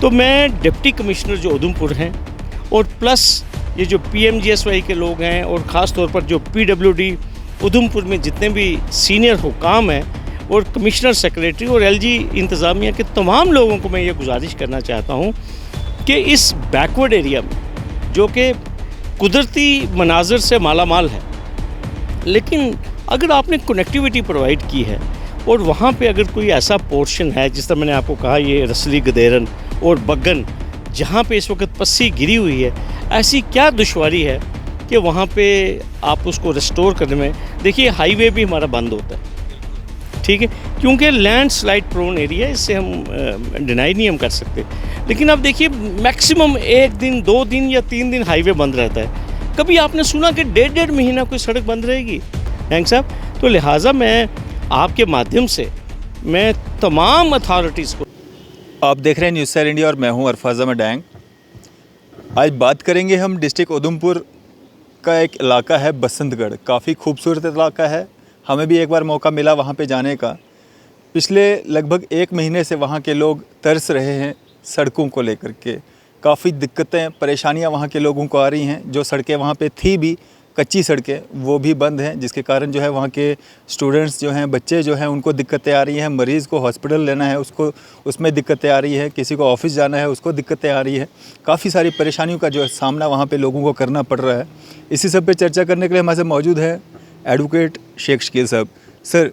तो मैं deputy commissioner जो उधमपुर हैं और प्लस ये जो PMGSY के लोग हैं और ख़ास तौर पर जो PWD उधमपुर में जितने भी सीनियर हुकाम हैं और कमिश्नर सेक्रेटरी और LG इंतज़ामिया के तमाम लोगों को मैं ये गुजारिश करना चाहता हूँ कि इस बैकवर्ड एरिया में जो कि कुदरती मनाज़र से मालामाल है, लेकिन अगर आपने कनेक्टिविटी प्रोवाइड की है और वहाँ पे अगर कोई ऐसा पोर्शन है, जिस तरह मैंने आपको कहा ये रसली गदेरन और बग्गन जहाँ पे इस वक्त पस्सी गिरी हुई है, ऐसी क्या दुश्वारी है कि वहाँ पे आप उसको रिस्टोर करने में, देखिए हाईवे भी हमारा बंद होता है, ठीक है, क्योंकि लैंडस्लाइड प्रोन एरिया है, इससे हम डिनाई नहीं हम कर सकते। लेकिन अब देखिए मैक्सिमम 1 दिन 2 दिन या 3 दिन हाईवे बंद रहता है। कभी आपने सुना कि 1.5 महीना कोई सड़क बंद रहेगी डैंग साहब? तो लिहाजा मैं आपके माध्यम से मैं तमाम अथॉरिटीज़ को, आप देख रहे हैं न्यूज़ सैर इंडिया और मैं हूं अरफाज अहमद डैंग। आज बात करेंगे हम डिस्ट्रिक्ट उधमपुर का एक इलाका है बसंतगढ़। काफ़ी खूबसूरत इलाका है, हमें भी एक बार मौका मिला वहां पे जाने का। पिछले लगभग 1 महीने से वहां के लोग तरस रहे हैं सड़कों को लेकर के। काफ़ी दिक्कतें परेशानियां वहां के लोगों को आ रही हैं। जो सड़कें वहां पे थी भी कच्ची सड़कें, वो भी बंद हैं, जिसके कारण जो है वहाँ के स्टूडेंट्स जो हैं, बच्चे जो हैं, उनको दिक्कतें आ रही हैं। मरीज़ को हॉस्पिटल लेना है, उसमें दिक्कतें आ रही है। किसी को ऑफिस जाना है, उसको दिक्कतें आ रही है। काफ़ी सारी परेशानियों का जो सामना वहाँ पे लोगों को करना पड़ रहा है। इसी सब पे चर्चा करने के लिए हमारे साथ मौजूद है एडवोकेट शेख शकील साहब। सर,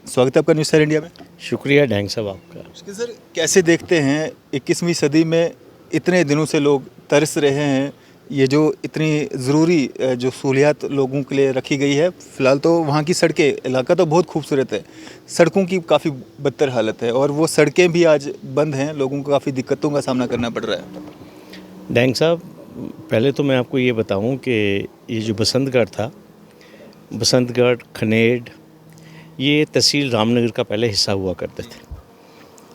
स्वागत है आपका न्यूज़ सैर इंडिया में। शुक्रिया डैंग साहब आपका। सर, कैसे देखते हैं 21वीं सदी में इतने दिनों से लोग तरस रहे हैं, ये जो इतनी ज़रूरी जो सहूलियात लोगों के लिए रखी गई है। फ़िलहाल तो वहाँ की सड़कें, इलाका तो बहुत खूबसूरत है, सड़कों की काफ़ी बदतर हालत है और वो सड़कें भी आज बंद हैं, लोगों को काफ़ी दिक्कतों का सामना करना पड़ रहा है। डैंग साहब, पहले तो मैं आपको ये बताऊं कि ये जो बसंतगढ़ था, बसंतगढ़ खनेड़, ये तहसील रामनगर का पहले हिस्सा हुआ करते थे।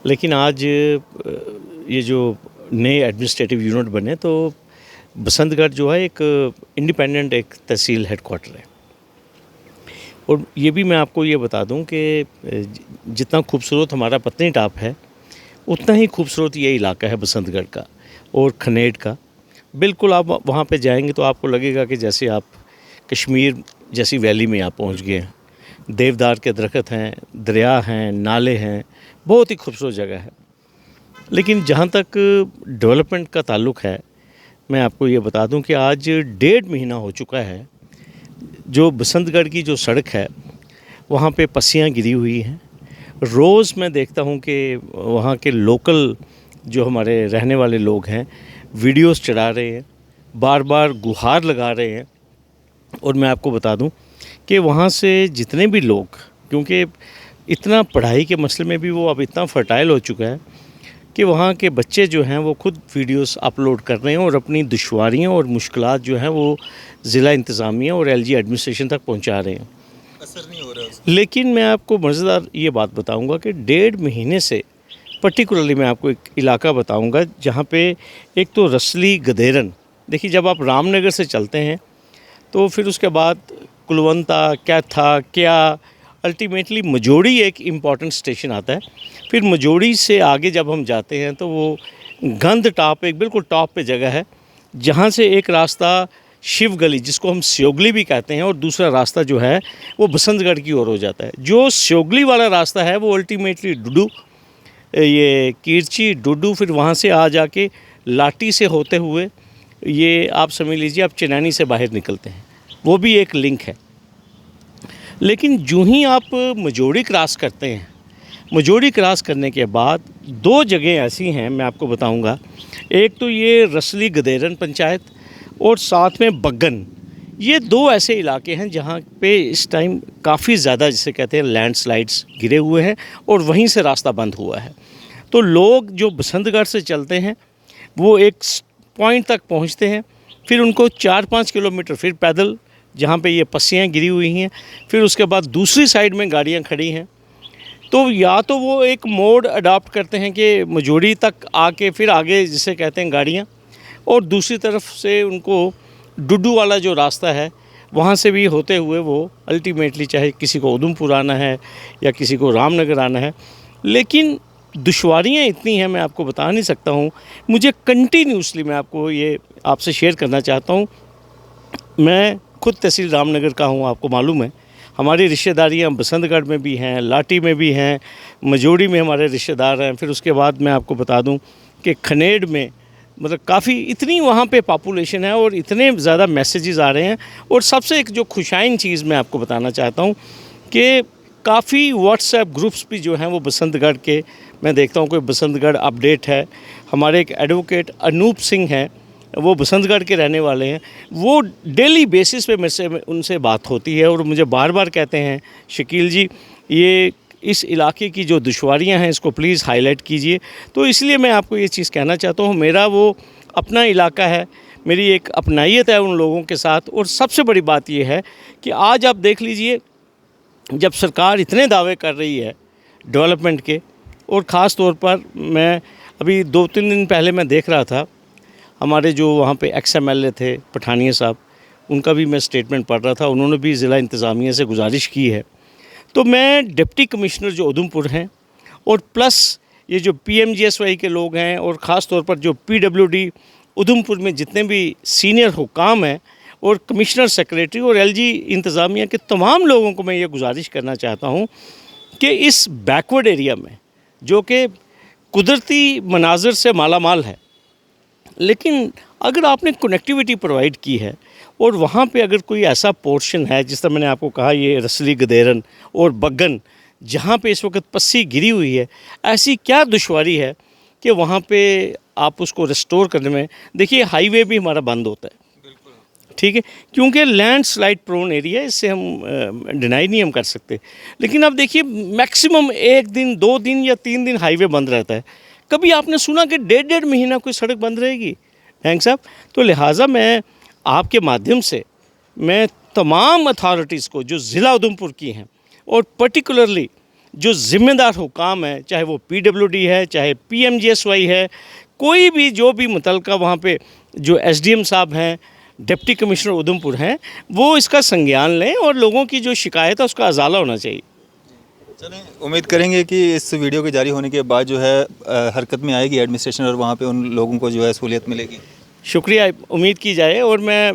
लेकिन आज ये जो नए एडमिनिस्ट्रेटिव यूनिट बने तो बसंतगढ़ जो है एक इंडिपेंडेंट एक तहसील हेडक्वार्टर है। और ये भी मैं आपको ये बता दूं कि जितना खूबसूरत हमारा पत्नी टॉप है, उतना ही खूबसूरत ये इलाका है बसंतगढ़ का और खनेड़ का। बिल्कुल आप वहाँ पे जाएंगे तो आपको लगेगा कि जैसे आप कश्मीर जैसी वैली में आप पहुँच गए हैं। देवदार के दरख्त हैं, दरिया हैं, नाले हैं, बहुत ही खूबसूरत जगह है। लेकिन जहाँ तक डेवलपमेंट का ताल्लुक़ है, मैं आपको ये बता दूं कि आज 1.5 महीना हो चुका है जो बसंतगढ़ की जो सड़क है वहाँ पे पस्सियाँ गिरी हुई हैं। रोज़ मैं देखता हूँ कि वहाँ के लोकल जो हमारे रहने वाले लोग हैं वीडियोस चढ़ा रहे हैं, बार बार गुहार लगा रहे हैं। और मैं आपको बता दूं कि वहाँ से जितने भी लोग, क्योंकि इतना पढ़ाई के मसले में भी वो अब इतना फर्टाइल हो चुका है कि वहाँ के बच्चे जो हैं वो खुद वीडियोस अपलोड कर रहे हैं और अपनी दुश्वारियाँ और मुश्किलात जो हैं वो ज़िला इंतज़ामिया और LG एडमिनिस्ट्रेशन तक पहुँचा रहे हैं। असर नहीं हो रहा है। लेकिन मैं आपको मज़ेदार ये बात बताऊँगा कि 1.5 महीने से पर्टिकुलरली मैं आपको एक इलाका बताऊँगा जहाँ पे एक तो रसली गदेरन, देखिए जब आप रामनगर से चलते हैं तो फिर उसके बाद कुलवंता, क्या अल्टीमेटली मजोड़ी एक इम्पॉर्टेंट स्टेशन आता है। फिर मजोड़ी से आगे जब हम जाते हैं तो वो गंद टॉप, एक बिल्कुल टॉप पे जगह है जहाँ से एक रास्ता शिव गली, जिसको हम स्योगली भी कहते हैं, और दूसरा रास्ता जो है वो बसंतगढ़ की ओर हो जाता है। जो स्योगली वाला रास्ता है वो अल्टीमेटली डुडू, ये कीरची, डुडू, फिर वहाँ से आ जाके लाटी से होते हुए ये आप समझ लीजिए आप चनैनी से बाहर निकलते हैं, वो भी एक लिंक है। लेकिन जो ही आप मजोड़ी क्रॉस करते हैं, मजोड़ी क्रॉस करने के बाद 2 जगह ऐसी हैं मैं आपको बताऊंगा। एक तो ये रसली गदेरन पंचायत और साथ में बग्गन, ये 2 ऐसे इलाके हैं जहाँ पे इस टाइम काफ़ी ज़्यादा, जिसे कहते हैं लैंडस्लाइड्स गिरे हुए हैं और वहीं से रास्ता बंद हुआ है। तो लोग जो बसंतगढ़ से चलते हैं वो एक पॉइंट तक पहुँचते हैं, फिर उनको 4-5 किलोमीटर फिर पैदल, जहाँ पे ये पस्सियाँ गिरी हुई हैं, फिर उसके बाद दूसरी साइड में गाड़ियाँ खड़ी हैं। तो या तो वो एक मोड अडॉप्ट करते हैं कि मजोड़ी तक आके फिर आगे जिसे कहते हैं गाड़ियाँ, और दूसरी तरफ से उनको डुडू वाला जो रास्ता है वहाँ से भी होते हुए वो अल्टीमेटली चाहे किसी को उधमपुर आना है या किसी को रामनगर आना है। लेकिन दुश्वारियाँ इतनी हैं, मैं आपको बता नहीं सकता हूँ। मुझे कंटिन्यूसली, मैं आपको ये आपसे शेयर करना चाहता हूँ, मैं खुद तहसील रामनगर का हूँ, आपको मालूम है। हमारी रिश्तेदारियाँ बसंतगढ़ में भी हैं, लाटी में भी हैं, मजोड़ी में हमारे रिश्तेदार हैं। फिर उसके बाद मैं आपको बता दूँ कि खनेड़ में, मतलब काफ़ी इतनी वहाँ पे पॉपुलेशन है और इतने ज़्यादा मैसेजेस आ रहे हैं। और सबसे एक जो खुशाइन चीज़ मैं आपको बताना चाहता हूँ कि काफ़ी व्हाट्सएप ग्रुप्स भी जो हैं वो बसंतगढ़ के, मैं देखता हूँ कोई बसंतगढ़ अपडेट है। हमारे एक एडवोकेट अनूप सिंह हैं, वो बसंतगढ़ के रहने वाले हैं। वो डेली बेसिस पे मेरे से उनसे बात होती है और मुझे बार बार कहते हैं, शकील जी ये इस इलाके की जो दुश्वारियां हैं इसको प्लीज़ हाईलाइट कीजिए। तो इसलिए मैं आपको ये चीज़ कहना चाहता हूँ, मेरा वो अपना इलाका है, मेरी एक अपनाइयत है उन लोगों के साथ। और सबसे बड़ी बात ये है कि आज आप देख लीजिए, जब सरकार इतने दावे कर रही है डेवलपमेंट के, और ख़ास तौर पर मैं अभी 2-3 दिन पहले मैं देख रहा था, हमारे जो वहाँ पे XMLA थे पठानिया साहब, उनका भी मैं स्टेटमेंट पढ़ रहा था। उन्होंने भी ज़िला इंतज़ामिया से गुजारिश की है। तो मैं डिप्टी कमिश्नर जो उधमपुर हैं, और प्लस ये जो PMGSY के लोग हैं, और ख़ास तौर पर जो PWD उधमपुर में जितने भी सीनियर हुकाम हैं, और कमिश्नर सेक्रेटरी और LG इंतज़ामिया के तमाम लोगों को मैं ये गुजारिश करना चाहता हूँ कि इस बैकवर्ड एरिया में, जो कि कुदरती मनाज़र से माला माल है, लेकिन अगर आपने कनेक्टिविटी प्रोवाइड की है और वहाँ पे अगर कोई ऐसा पोर्शन है, जिस तरह मैंने आपको कहा ये रसली गदेरन और बग्गन, जहाँ पे इस वक्त पस्सी गिरी हुई है, ऐसी क्या दुश्वारी है कि वहाँ पे आप उसको रिस्टोर करने में, देखिए हाईवे भी हमारा बंद होता है, ठीक है, क्योंकि लैंडस्लाइड प्रोन एरिया है, इससे हम डिनाई नहीं हम कर सकते। लेकिन अब देखिए मैक्सिमम 1 दिन 2 दिन या 3 दिन हाईवे बंद रहता है। कभी आपने सुना कि 1.5 महीना कोई सड़क बंद रहेगी बैंक साहब? तो लिहाजा मैं आपके माध्यम से मैं तमाम अथॉरिटीज़ को जो ज़िला उधमपुर की हैं, और पर्टिकुलरली जो ज़िम्मेदार हुकाम है, चाहे वो PWD है, चाहे PMGSY है, कोई भी जो भी मुतलका वहाँ पे जो SDM साहब हैं, डिप्टी कमिश्नर उधमपुर हैं, वो इसका संज्ञान लें और लोगों की जो शिकायत है उसका अजाला होना चाहिए। चलें, उम्मीद करेंगे कि इस वीडियो के जारी होने के बाद जो है हरकत में आएगी एडमिनिस्ट्रेशन, और वहाँ पे उन लोगों को जो है सहूलियत मिलेगी। शुक्रिया, उम्मीद की जाए। और मैं